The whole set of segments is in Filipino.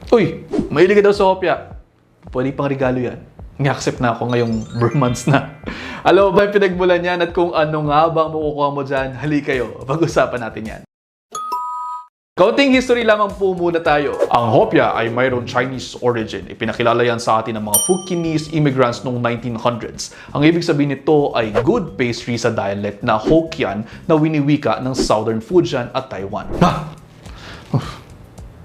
Uy, mahilig ka daw sa hopya. Pwede pang regalo yan. Nga-accept na ako ngayong months na. Alam mo ba yung pinagmulan yan at kung ano nga bang makukuha mo dyan? Hali kayo, pag-usapan natin yan. Kaunting history lamang po muna tayo. Ang hopya ay mayroong Chinese origin. Ipinakilala yan sa atin ng mga Fukienese immigrants noong 1900s. Ang ibig sabihin nito ay good pastry sa dialect na Hokkien na winiwika ng Southern Fujian at Taiwan.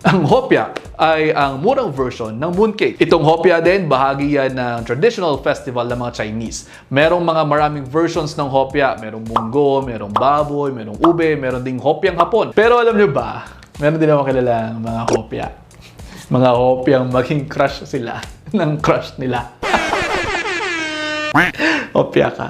Ang hopya ay ang murang version ng mooncake. Itong hopya din, bahagi yan ng traditional festival ng mga Chinese. Merong maraming versions ng hopya. Merong munggo, merong baboy, merong ube, meron ding hopyang hapon. Pero alam nyo ba, meron din ako kilalang mga hopya. Mga hopyang maging crush sila ng crush nila. Hopya ka.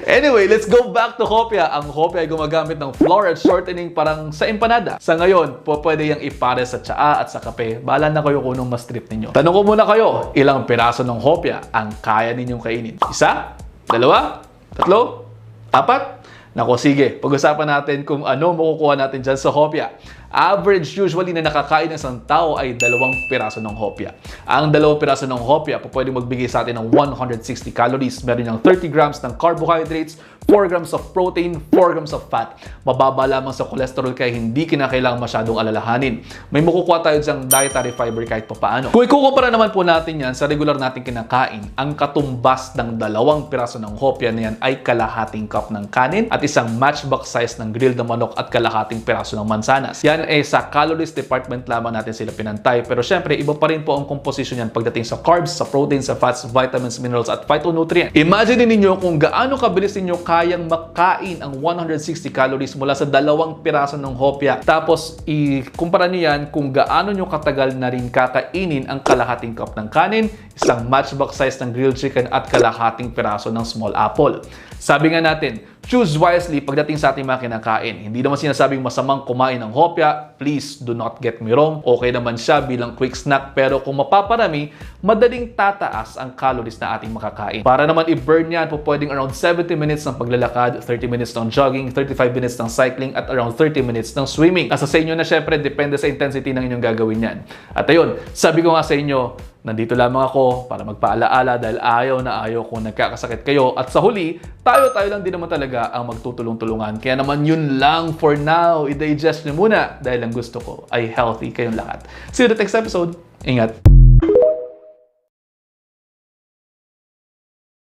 Anyway, let's go back to hopya. Ang hopya ay gumagamit ng flour at shortening parang sa empanada. Sa ngayon, pwede yung ipare sa tsaa at sa kape. Bahala na kayo kung anong mas trip ninyo. Tanong ko muna kayo, ilang piraso ng hopya ang kaya ninyong kainin? Isa? Dalawa? Tatlo? Apat? Nako, sige. Pag-usapan natin kung ano makukuha natin dyan sa hopya. Average usually na nakakain ng isang tao ay 2 piraso ng hopya. Ang 2 piraso ng hopya pwede magbigay sa atin ng 160 calories. Meron niyang 30 grams ng carbohydrates, 4 grams of protein, 4 grams of fat. Mababa lamang sa cholesterol kaya hindi kinakailangan masyadong alalahanin. May makukuha tayo dyang dietary fiber kahit papaano. Kung ikukumpara naman po natin yan sa regular nating kinakain, ang katumbas ng 2 piraso ng hopya na yan ay kalahating cup ng kanin at isang matchbox size ng grilled na manok at kalahating piraso ng mansanas. Yan ay sa calories department lamang natin sila pinantay. Pero syempre, iba pa rin po ang composition yan pagdating sa carbs, sa proteins, sa fats, vitamins, minerals at phytonutrients. Imagine ninyo kung gaano kabilis ninyo kayang makain ang 160 calories mula sa 2 piraso ng hopya. Tapos, ikumpara niyo yan kung gaano nyo katagal na rin kakainin ang kalahating cup ng kanin, isang matchbox size ng grilled chicken at kalahating piraso ng small apple. Sabi nga natin, choose wisely pagdating sa ating mga kinakain. Hindi naman sinasabing masamang kumain ng hopya. Please do not get me wrong. Okay naman siya bilang quick snack. Pero kung mapaparami, madaling tataas ang calories na ating makakain. Para naman i-burn yan, pwedeng around 70 minutes ng paglalakad, 30 minutes ng jogging, 35 minutes ng cycling, at around 30 minutes ng swimming. Nasa sa inyo na syempre, depende sa intensity ng inyong gagawin yan. At ayun, sabi ko nga sa inyo, nandito lamang ako para magpaalaala dahil ayaw kung nagkakasakit kayo. At sa huli, tayo lang din naman talaga ang magtutulong-tulungan. Kaya naman yun lang for now. I-digest nyo muna dahil ang gusto ko ay healthy kayong lahat. See you in the next episode. Ingat!